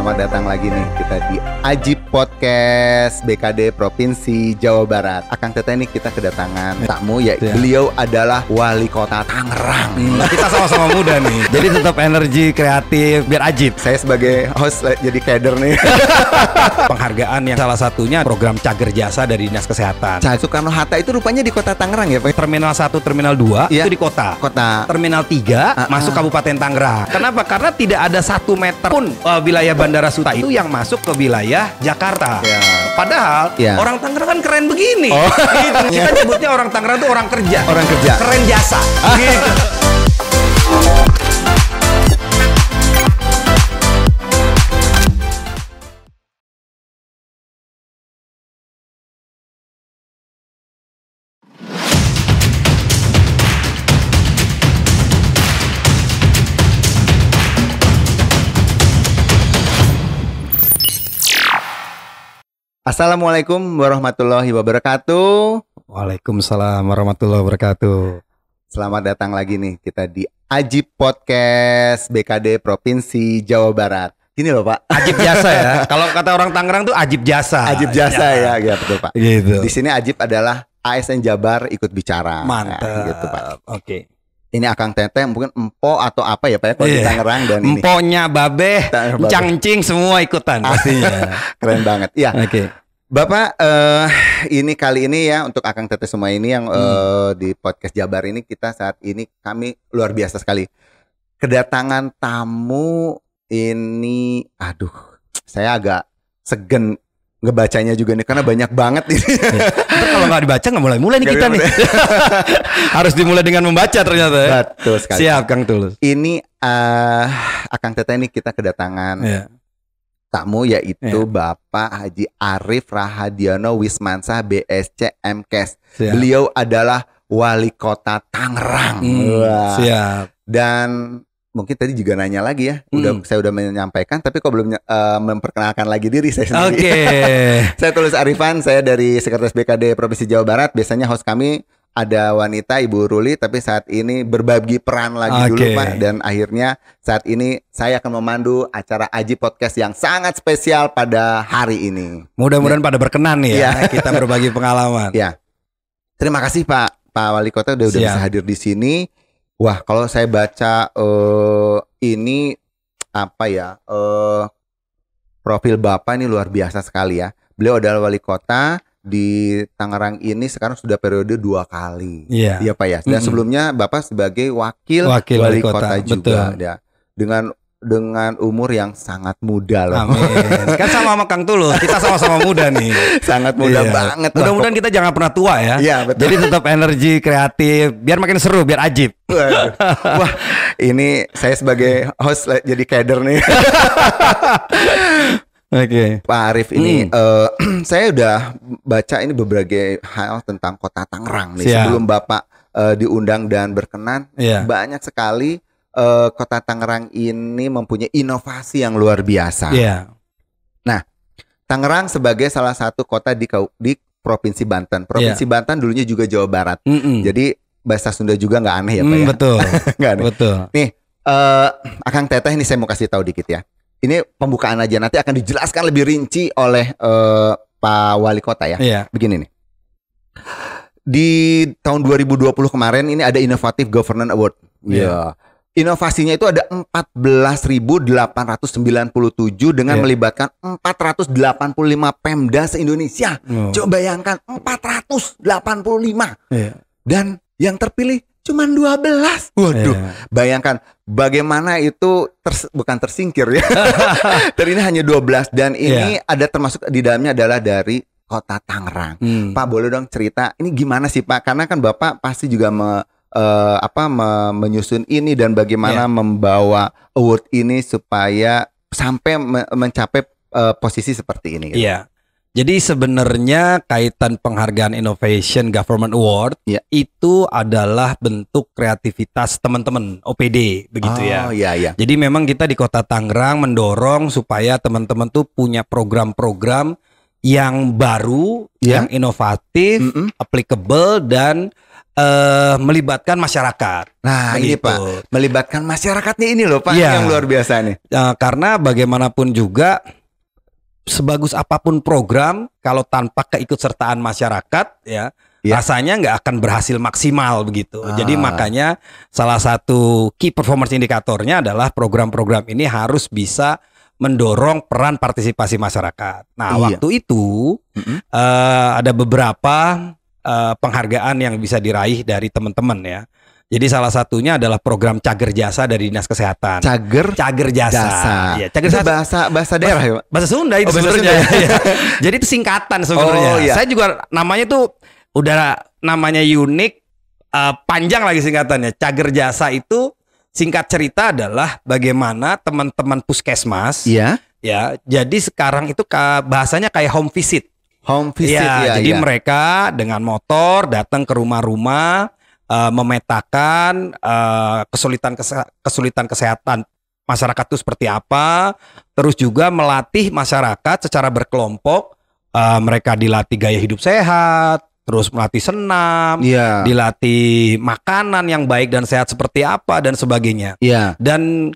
Selamat datang lagi nih kita di Ajib Podcast BKD Provinsi Jawa Barat. Akang Teteh nih kita kedatangan tamu ya. Beliau adalah Wali Kota Tangerang. Kita sama-sama muda nih. Jadi tetap energi kreatif biar ajib. Saya sebagai host jadi kader nih. Penghargaan yang salah satunya program Cager Jasa dari Dinas Kesehatan. Soekarno-Hatta itu rupanya di Kota Tangerang ya Pak? Terminal 1, Terminal 2 itu di kota. Terminal 3 masuk Kabupaten Tangerang. Kenapa? Karena tidak ada 1 meter pun wilayah Bandara Suta itu yang masuk ke wilayah Jakarta. Padahal orang Tangerang kan keren begini. Gitu. Kita nyebutnya orang Tangerang itu orang kerja. Orang kerja. Keren jasa. Gitu. Assalamualaikum warahmatullahi wabarakatuh. Waalaikumsalam warahmatullahi wabarakatuh. Selamat datang lagi nih kita di Ajib Podcast BKD Provinsi Jawa Barat. Gini loh Pak. Ajib jasa ya. Kalau kata orang Tangerang tuh ajib jasa. Ajib jasa ya, betul Pak. Gitu. Di sini Ajib adalah ASN Jabar ikut bicara. Mantap. Nah, gitu Pak. Oke. Ini Akang Teteh mungkin empo atau apa ya Pak ya kalau di Tangerang dan ini. Emponya babeh, encang-encing semua ikutan pastinya. Keren banget. Iya. Oke. Bapak ini kali ini ya untuk Akang Teteh semua ini yang di podcast Jabar ini kita saat ini kami luar biasa sekali. Kedatangan tamu ini saya agak segen ngebacanya juga nih karena banyak banget ini. Ntar kalau nggak dibaca nggak mulai nih kita nih. Harus dimulai dengan membaca ternyata ya. Betul sekali. Siap Kang Tulus. Ini Akang Teteh ini kita kedatangan tamu yaitu Bapak Haji Arif Rahadiano Wismansyah BSC MKes. Beliau adalah Wali Kota Tangerang. Siap. Dan mungkin tadi juga nanya lagi ya. Saya udah menyampaikan tapi kok belum memperkenalkan lagi diri saya sendiri. Saya Tulus Arifan, saya dari Sekretaris BKD Provinsi Jawa Barat. Biasanya host kami ada wanita Ibu Ruli, tapi saat ini berbagi peran lagi dulu Pak. Dan akhirnya saat ini saya akan memandu acara Ajib Podcast yang sangat spesial pada hari ini. Mudah-mudahan pada berkenan nih ya. Kita berbagi pengalaman. Ya. Terima kasih Pak Wali Kota udah bisa hadir di sini. Wah, kalau saya baca ini profil Bapak ini luar biasa sekali ya. Beliau adalah Wali Kota di Tangerang ini sekarang sudah periode 2 kali. Iya Pak ya. Dan sebelumnya Bapak sebagai wakil wali kota juga. Ya. Dengan umur yang sangat muda loh. Amin. Kan sama Kang Tulus, kita sama-sama muda nih. Sangat muda banget. Mudah-mudahan kita jangan pernah tua ya. Iya betul. Jadi tetap energi kreatif, biar makin seru, biar ajib. Wah, ini saya sebagai host jadi kader nih. Pak Arif ini saya udah baca ini berbagai hal tentang Kota Tangerang nih. Sebelum Bapak diundang dan berkenan, banyak sekali Kota Tangerang ini mempunyai inovasi yang luar biasa. Nah, Tangerang sebagai salah satu kota di Provinsi Banten. Provinsi Banten dulunya juga Jawa Barat. Jadi bahasa Sunda juga nggak aneh ya Pak ya. Betul. Nggak aneh. Betul. Nih, Akang Teteh ini saya mau kasih tahu dikit ya. Ini pembukaan aja, nanti akan dijelaskan lebih rinci oleh Pak Wali Kota ya. Begini nih. Di tahun 2020 kemarin ini ada Innovative Governance Award. Inovasinya itu ada 14.897 dengan melibatkan 485 Pemda se-Indonesia. Coba bayangkan 485. Dan yang terpilih cuma 12. Waduh, bayangkan bagaimana itu bukan tersingkir ya. Dan ini hanya 12 dan ini ada termasuk di dalamnya adalah dari Kota Tangerang. Pak boleh dong cerita ini gimana sih Pak? Karena kan Bapak pasti juga menyusun ini dan bagaimana membawa award ini supaya sampai mencapai posisi seperti ini. Iya. Jadi sebenarnya kaitan penghargaan Innovation Government Award itu adalah bentuk kreativitas teman-teman OPD begitu ya. Jadi memang kita di Kota Tangerang mendorong supaya teman-teman tuh punya program-program yang baru, yang inovatif, applicable dan melibatkan masyarakat. Nah begitu. Ini Pak, melibatkan masyarakatnya ini loh Pak, yang luar biasa nih. Karena bagaimanapun juga, sebagus apapun program, kalau tanpa keikutsertaan masyarakat, rasanya nggak akan berhasil maksimal begitu. Jadi makanya salah satu key performance indikatornya adalah program-program ini harus bisa mendorong peran partisipasi masyarakat. Nah waktu itu ada beberapa penghargaan yang bisa diraih dari teman-teman ya. Jadi salah satunya adalah program Cager Jasa dari Dinas Kesehatan. Cager Jasa. Ya, Cager Jasa bahasa daerah ya, Pak? Bahasa Sunda itu sebenarnya. Jadi itu singkatan sebenarnya. Saya juga namanya tuh udah namanya unik, panjang lagi singkatannya. Cager Jasa itu singkat cerita adalah bagaimana teman-teman puskesmas. Ya, jadi sekarang itu bahasanya kayak home visit. Jadi mereka dengan motor datang ke rumah-rumah, memetakan kesulitan kesehatan masyarakat itu seperti apa, terus juga melatih masyarakat secara berkelompok. Mereka dilatih gaya hidup sehat, terus melatih senam, dilatih makanan yang baik dan sehat seperti apa dan sebagainya. Dan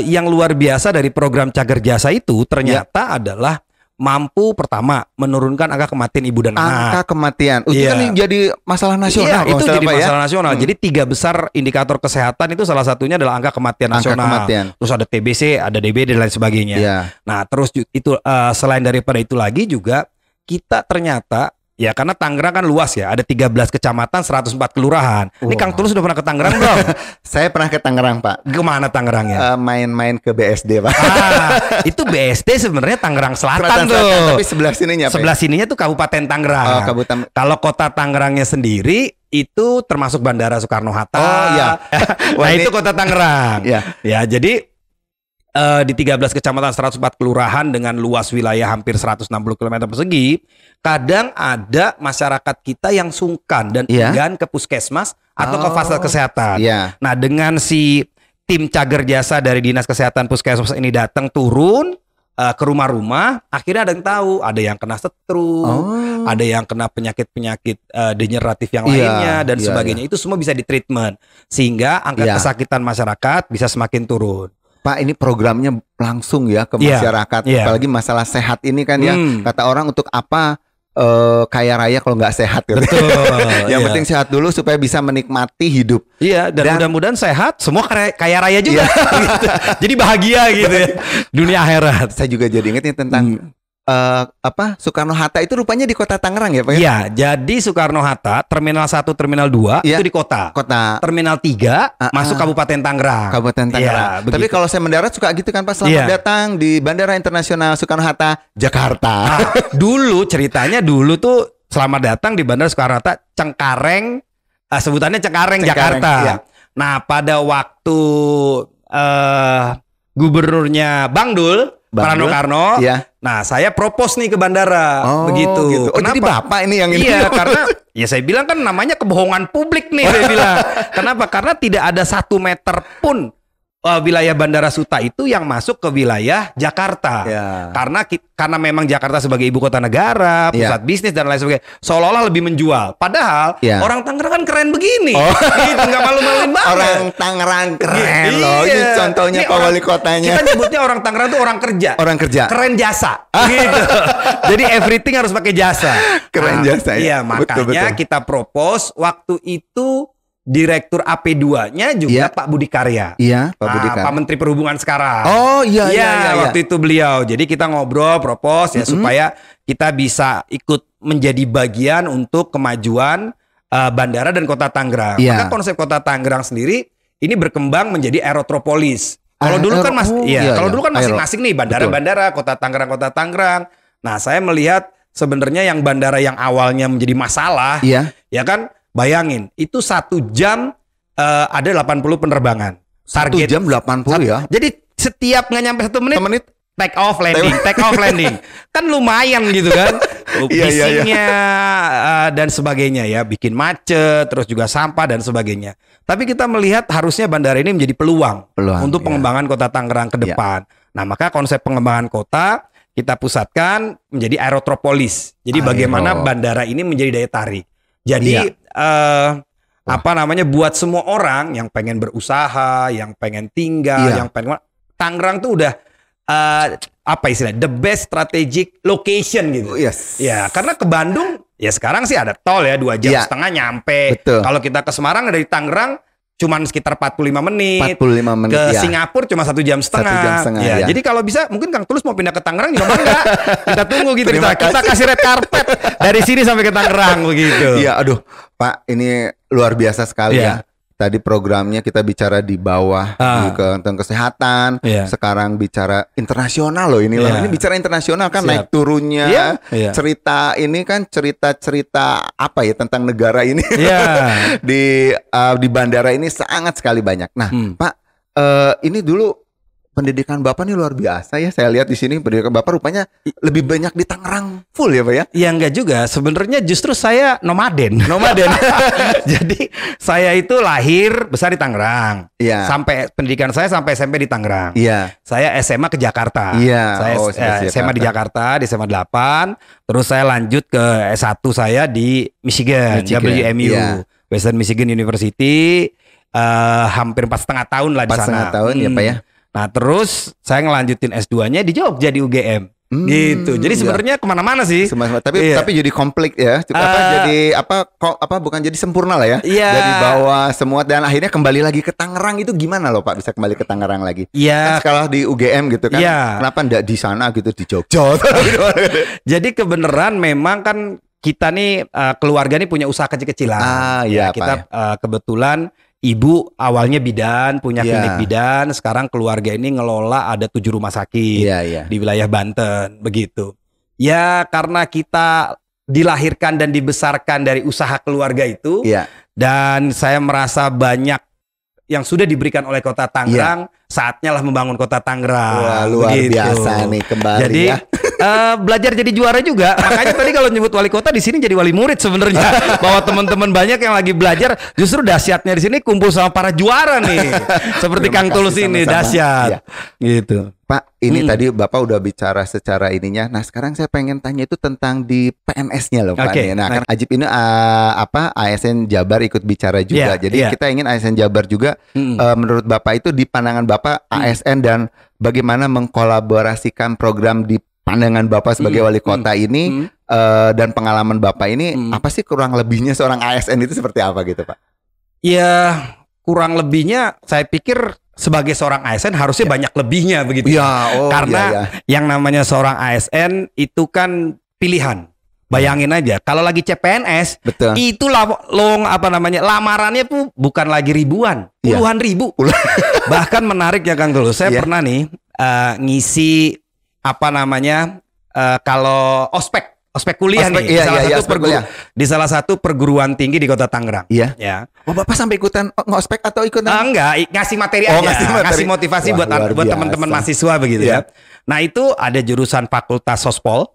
yang luar biasa dari program Cager Jasa itu ternyata adalah mampu pertama menurunkan angka kematian ibu dan anak. Angka kematian, itu kan jadi masalah nasional. Itu jadi masalah nasional. Jadi 3 besar indikator kesehatan itu salah satunya adalah angka kematian nasional. Terus ada TBC, ada DBD dan lain sebagainya. Nah terus itu selain daripada itu lagi juga kita ternyata ya karena Tangerang kan luas ya, ada 13 kecamatan, 104 kelurahan. Ini Kang Tulus sudah pernah ke Tangerang belum? Saya pernah ke Tangerang Pak. Kemana Tangerangnya? Main-main ke BSD Pak. Itu BSD sebenarnya Tangerang Selatan tuh. Tapi sebelah sininya Pak. Sebelah sininya tuh Kabupaten Tangerang. Kalau kota Tangerangnya sendiri itu termasuk Bandara Soekarno-Hatta. Nah itu kota Tangerang. Ya jadi di 13 kecamatan 104 kelurahan dengan luas wilayah hampir 160 km persegi, kadang ada masyarakat kita yang sungkan dan enggan ke puskesmas atau ke fasilitas kesehatan. Nah dengan si tim Cager Jasa dari Dinas Kesehatan Puskesmas ini datang turun ke rumah-rumah, akhirnya ada yang tahu, ada yang kena stroke, ada yang kena penyakit-penyakit degeneratif yang lainnya dan sebagainya. Itu semua bisa ditreatment sehingga angka kesakitan masyarakat bisa semakin turun. Pak, ini programnya langsung ya ke masyarakat, apalagi masalah sehat ini kan ya, kata orang untuk apa kaya raya kalau nggak sehat gitu. Betul. Yang penting sehat dulu supaya bisa menikmati hidup. Dan mudah-mudahan sehat, semua kaya raya juga. Gitu. Jadi bahagia gitu ya, dunia akhirat. Saya juga jadi ingat nih tentang Soekarno-Hatta itu rupanya di kota Tangerang ya Pak? Iya, jadi Soekarno-Hatta Terminal 1, Terminal 2 itu di kota. Terminal 3 masuk Kabupaten Tangerang. Kabupaten Tangerang. Tapi kalau saya mendarat suka gitu kan Pak, selamat datang di Bandara Internasional Soekarno-Hatta, Jakarta. Dulu ceritanya tuh selamat datang di Bandara Soekarno-Hatta Cengkareng, sebutannya Cengkareng Jakarta. Nah pada waktu gubernurnya Bang Dul Prano Karno. Nah, saya propose nih ke bandara, begitu. Gitu. Kenapa? Jadi Bapak ini yang ini. Iya, karena ya saya bilang kan namanya kebohongan publik nih, saya bilang. Kenapa? Karena tidak ada 1 meter pun wilayah Bandara Suta itu yang masuk ke wilayah Jakarta. Karena memang Jakarta sebagai ibu kota negara, pusat bisnis dan lain sebagainya, seolah-olah lebih menjual. Padahal orang Tangerang kan keren begini. Gitu, nggak malu-maluin banget. Orang Tangerang keren loh. Ini contohnya Pak Wali Kotanya. Kita nyebutnya orang Tangerang tuh orang kerja. Orang kerja. Keren jasa. Gitu. Jadi everything harus pakai jasa. Keren jasa ya. Iya, makanya kita propose waktu itu Direktur AP2-nya juga Pak Budi Karya. Pak Budi Karya. Pak Menteri Perhubungan sekarang. Iya. Waktu itu beliau. Jadi kita ngobrol, propose ya supaya kita bisa ikut menjadi bagian untuk kemajuan bandara dan kota Tangerang. Maka konsep kota Tangerang sendiri ini berkembang menjadi aerotropolis. Kalau dulu kan masing-masing nih bandara-bandara, kota Tangerang. Nah, saya melihat sebenarnya yang bandara yang awalnya menjadi masalah, ya kan? Bayangin, itu 1 jam ada 80 penerbangan. Target 1 jam 80 ya. Jadi setiap nggak nyampe 1 menit, take off landing. Kan lumayan gitu kan. Bisingnya dan sebagainya ya, bikin macet, terus juga sampah dan sebagainya. Tapi kita melihat harusnya bandara ini menjadi peluang untuk pengembangan kota Tangerang ke depan. Nah, maka konsep pengembangan kota kita pusatkan menjadi aerotropolis. Jadi bagaimana bandara ini menjadi daya tarik. Jadi apa namanya, buat semua orang yang pengen berusaha, yang pengen tinggal, yang pengen, Tangerang tuh udah apa istilahnya, the best strategic location gitu. Yes. Ya, karena ke Bandung ya sekarang sih ada tol ya 2 jam setengah nyampe. Kalau kita ke Semarang dari Tangerang cuman sekitar 45 menit. 45 menit. Ke Singapura cuma 1 jam setengah. 1 jam setengah. Ya. Jadi kalau bisa mungkin Kang Tulus mau pindah ke Tangerang juga enggak. Kita tunggu gitu. Kita kasih red carpet dari sini sampai ke Tangerang begitu. Iya, aduh, Pak, ini luar biasa sekali ya. Tadi programnya kita bicara di bawah tentang kesehatan, sekarang bicara internasional loh ini. Ini bicara internasional kan, naik turunnya cerita ini kan cerita apa ya tentang negara ini di bandara ini sangat sekali banyak. Nah, Pak, ini dulu pendidikan Bapak nih luar biasa ya. Saya lihat di sini pendidikan Bapak rupanya lebih banyak di Tangerang full ya, Pak ya? Ya enggak juga. Sebenarnya justru saya nomaden. Jadi saya itu lahir besar di Tangerang. Sampai pendidikan saya sampai SMP di Tangerang. Saya SMA ke Jakarta. Saya SMA di Jakarta di SMA 8. Terus saya lanjut ke S1 saya di Michigan. WMU, Western Michigan University. Hampir 4,5 tahun lah di sana. 4,5 tahun ya, Pak ya. Nah terus saya ngelanjutin S2-nya di Jogja di UGM gitu. Jadi sebenarnya kemana-mana sih. Tapi jadi komplit ya. Jadi bukan jadi sempurna lah ya. Dari bawah semua dan akhirnya kembali lagi ke Tangerang. Itu gimana loh Pak bisa kembali ke Tangerang lagi? Kan kalau di UGM gitu kan. Kenapa enggak di sana gitu di Jogja? Jadi kebenaran memang kan kita nih keluarga nih punya usaha kecil-kecilan. Kita kebetulan ibu awalnya bidan, punya klinik bidan. Sekarang keluarga ini ngelola ada 7 rumah sakit di wilayah Banten, begitu. Ya karena kita dilahirkan dan dibesarkan dari usaha keluarga itu, dan saya merasa banyak yang sudah diberikan oleh Kota Tangerang, saatnya lah membangun Kota Tangerang. Wah, luar biasa nih kembali. Jadi belajar jadi juara juga. Makanya tadi kalau nyebut wali kota di sini jadi wali murid sebenarnya. Bahwa teman-teman banyak yang lagi belajar, justru dahsyatnya di sini kumpul sama para juara nih. Seperti Kang Tulus ini dahsyat. Gitu. Pak, ini tadi Bapak udah bicara secara ininya. Nah, sekarang saya pengen tanya itu tentang di PNS-nya loh, Pak. Nah, kan Ajib ini ASN Jabar ikut bicara juga. Jadi kita ingin ASN Jabar juga menurut Bapak itu di pandangan Bapak ASN dan bagaimana mengkolaborasikan program di pandangan Bapak sebagai wali kota ini dan pengalaman Bapak ini apa sih kurang lebihnya seorang ASN itu seperti apa gitu, Pak? Ya, kurang lebihnya saya pikir sebagai seorang ASN harusnya banyak lebihnya begitu. Karena yang namanya seorang ASN itu kan pilihan. Bayangin aja kalau lagi CPNS itu lamarannya tuh bukan lagi ribuan, puluhan ribu. Bahkan menarik ya Kang Tulus, saya pernah nih ngisi kalau ospek kuliah nih di salah satu perguruan tinggi di Kota Tangerang. Oh, Bapak sampai ikutan ngospek atau ikutan? Enggak, ngasih materi aja, ngasih motivasi buat teman-teman mahasiswa begitu ya. Nah, itu ada jurusan Fakultas Sospol.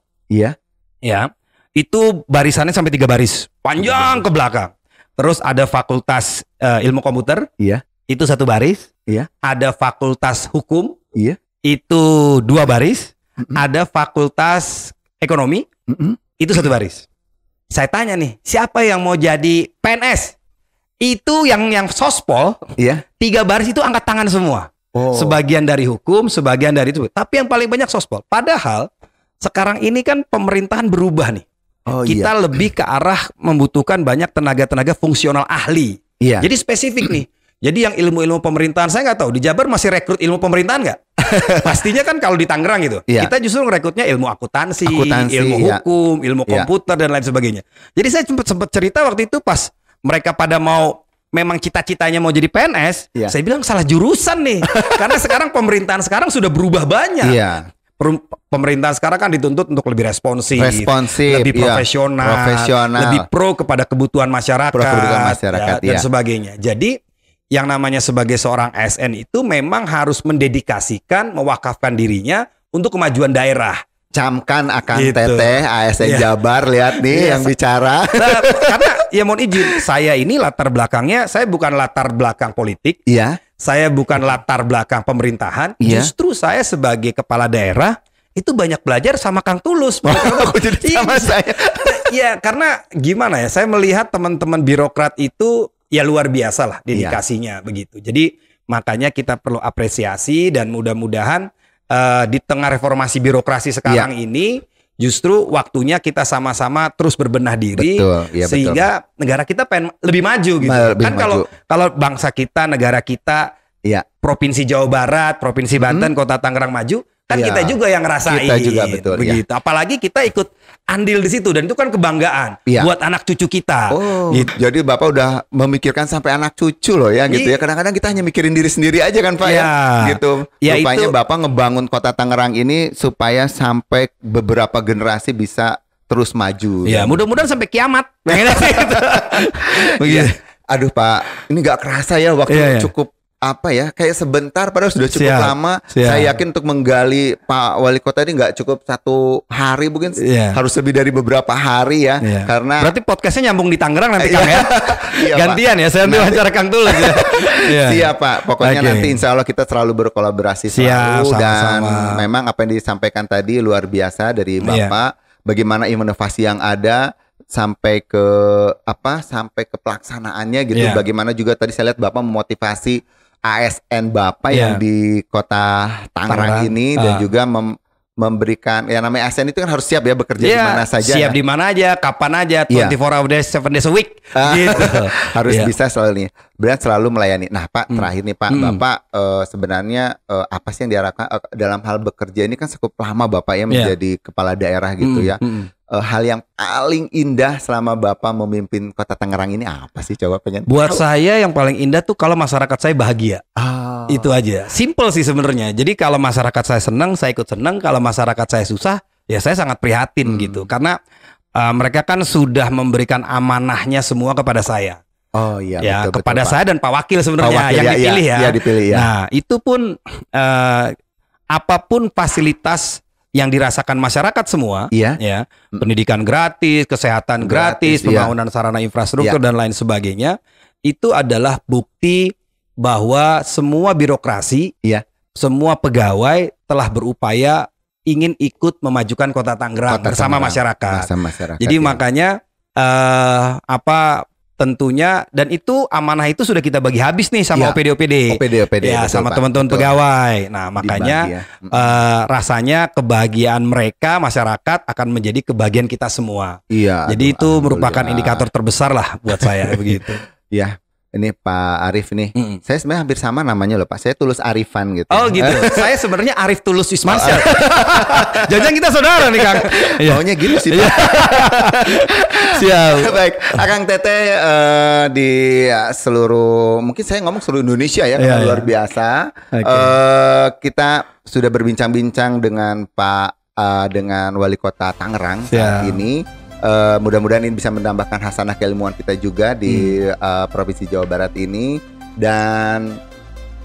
Itu barisannya sampai 3 baris, panjang ke belakang. Terus ada Fakultas Ilmu Komputer. Itu 1 baris. Ada Fakultas Hukum. Itu 2 baris. Ada Fakultas Ekonomi. Itu 1 baris. Saya tanya nih, siapa yang mau jadi PNS? Itu yang sospol, 3 baris itu angkat tangan semua. Sebagian dari hukum, sebagian dari itu. Tapi yang paling banyak sospol. Padahal sekarang ini kan pemerintahan berubah nih. Kita lebih ke arah membutuhkan banyak tenaga-tenaga fungsional ahli. Jadi spesifik nih. Jadi yang ilmu-ilmu pemerintahan, saya nggak tahu di Jabar masih rekrut ilmu pemerintahan nggak? Pastinya kan kalau di Tangerang gitu, kita justru rekrutnya ilmu akuntansi, ilmu hukum, ilmu komputer dan lain sebagainya. Jadi saya sempat cerita waktu itu pas mereka pada mau memang cita-citanya mau jadi PNS, saya bilang salah jurusan nih, karena sekarang pemerintahan sekarang sudah berubah banyak. Pemerintahan sekarang kan dituntut untuk lebih responsif, lebih profesional, lebih pro kepada kebutuhan masyarakat, dan sebagainya. Jadi yang namanya sebagai seorang ASN itu memang harus mendedikasikan, mewakafkan dirinya untuk kemajuan daerah. Camkan akan teteh ASN Jabar, lihat nih yang bicara. Karena ya mohon izin, saya ini latar belakangnya, saya bukan latar belakang politik. Saya bukan latar belakang pemerintahan. Justru saya sebagai kepala daerah itu banyak belajar sama Kang Tulus. Jadi sama saya. Ya karena gimana ya, saya melihat teman-teman birokrat itu ya luar biasa lah dedikasinya begitu. Jadi makanya kita perlu apresiasi dan mudah-mudahan di tengah reformasi birokrasi sekarang ini justru waktunya kita sama-sama terus berbenah diri sehingga negara kita pengen lebih maju gitu. Kan kalau bangsa kita, negara kita, Provinsi Jawa Barat, Provinsi Banten, Kota Tangerang maju, kan kita juga yang ngerasain. Kita juga begitu. Apalagi kita ikut andil di situ dan itu kan kebanggaan buat anak cucu kita. Gitu. Jadi Bapak udah memikirkan sampai anak cucu loh ya gitu ya. Kadang-kadang kita hanya mikirin diri sendiri aja kan Pak gitu. Rupanya Bapak ngebangun Kota Tangerang ini supaya sampai beberapa generasi bisa terus maju. Ya, mudah-mudahan sampai kiamat. Aduh Pak, ini gak kerasa ya waktu cukup kayak sebentar padahal sudah cukup lama. Saya yakin untuk menggali Pak Wali Kota ini nggak cukup 1 hari, mungkin harus lebih dari beberapa hari ya. Karena berarti podcastnya nyambung di Tangerang nanti Kang ya. Gantian ya, saya nanti wawancara Kang Tulus ya. Siap Pak, pokoknya nanti insya Allah kita selalu berkolaborasi selalu. Dan memang apa yang disampaikan tadi luar biasa dari Bapak. Bagaimana inovasi yang ada sampai ke pelaksanaannya gitu. Bagaimana juga tadi saya lihat Bapak memotivasi ASN Bapak yang di Kota Tangerang ini dan juga memberikan namanya ASN itu kan harus siap ya bekerja di mana saja. Siap di mana aja, kapan aja, 24 hours 7 days a week gitu. Harus bisa selalu melayani. Nah, Pak, terakhir nih Pak, Bapak sebenarnya apa sih yang diharapkan dalam hal bekerja ini kan cukup lama Bapak ya menjadi kepala daerah gitu ya. Hal yang paling indah selama Bapak memimpin Kota Tangerang ini apa sih? Coba pengen buat saya yang paling indah tuh kalau masyarakat saya bahagia. Itu aja. Simple sih sebenarnya. Jadi kalau masyarakat saya senang, saya ikut senang. Kalau masyarakat saya susah, ya saya sangat prihatin gitu. Karena mereka kan sudah memberikan amanahnya semua kepada saya. Betul, kepada betul, saya dan Pak Wakil sebenarnya yang dipilih ya. Dipilih, Nah, itu pun apapun fasilitas yang dirasakan masyarakat semua, pendidikan gratis, kesehatan gratis, pembangunan sarana infrastruktur dan lain sebagainya, itu adalah bukti bahwa semua birokrasi, semua pegawai telah berupaya ingin ikut memajukan Kota Tangerang bersama masyarakat. Jadi makanya tentunya dan itu amanah itu sudah kita bagi habis nih sama OPD ya, sama teman-teman pegawai. Nah makanya rasanya kebahagiaan mereka masyarakat akan menjadi kebahagiaan kita semua. Jadi itu merupakan indikator terbesar lah buat saya begitu. Ini Pak Arif nih, saya sebenarnya hampir sama namanya loh Pak. Saya Tulus Arifan gitu. Oh gitu. Saya sebenarnya Arif Tulus Ismansyah. Jangan kita saudara nih Kang. Maunya gitu sih Pak. Siap. Baik, Akang Teteh di seluruh, mungkin saya ngomong seluruh Indonesia ya, karena luar biasa. Kita sudah berbincang-bincang dengan dengan Wali Kota Tangerang saat ini. Mudah-mudahan ini bisa menambahkan hasanah keilmuan kita juga di Provinsi Jawa Barat ini. Dan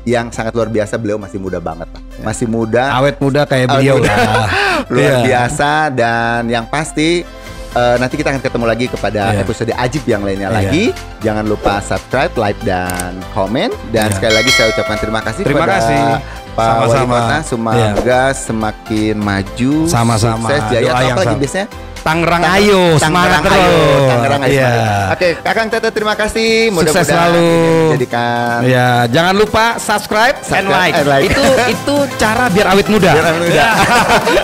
yang sangat luar biasa, beliau masih muda banget Pak. Masih muda, awet muda kayak beliau lah. Luar biasa. Dan yang pasti nanti kita akan ketemu lagi kepada episode ajib yang lainnya lagi. Jangan lupa subscribe, like, dan komen. Dan sekali lagi saya ucapkan terima kasih kepada Pak Wali Kota. Semoga semakin maju, sukses, jaya. Apa lagi biasanya? Tangerang ayo, semangat terus. Tangerang ayo. Oke, Kakang Teteh terima kasih. Sukses selalu. Menjadikan. Jangan lupa subscribe and like. Itu cara biar awet muda.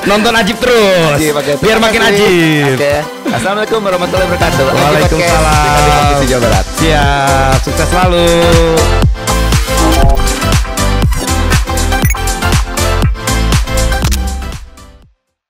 Nonton ajib terus. Biar makin ajib. Assalamualaikum warahmatullahi wabarakatuh. Waalaikumsalam. Di Jawa Barat. Siap, sukses selalu.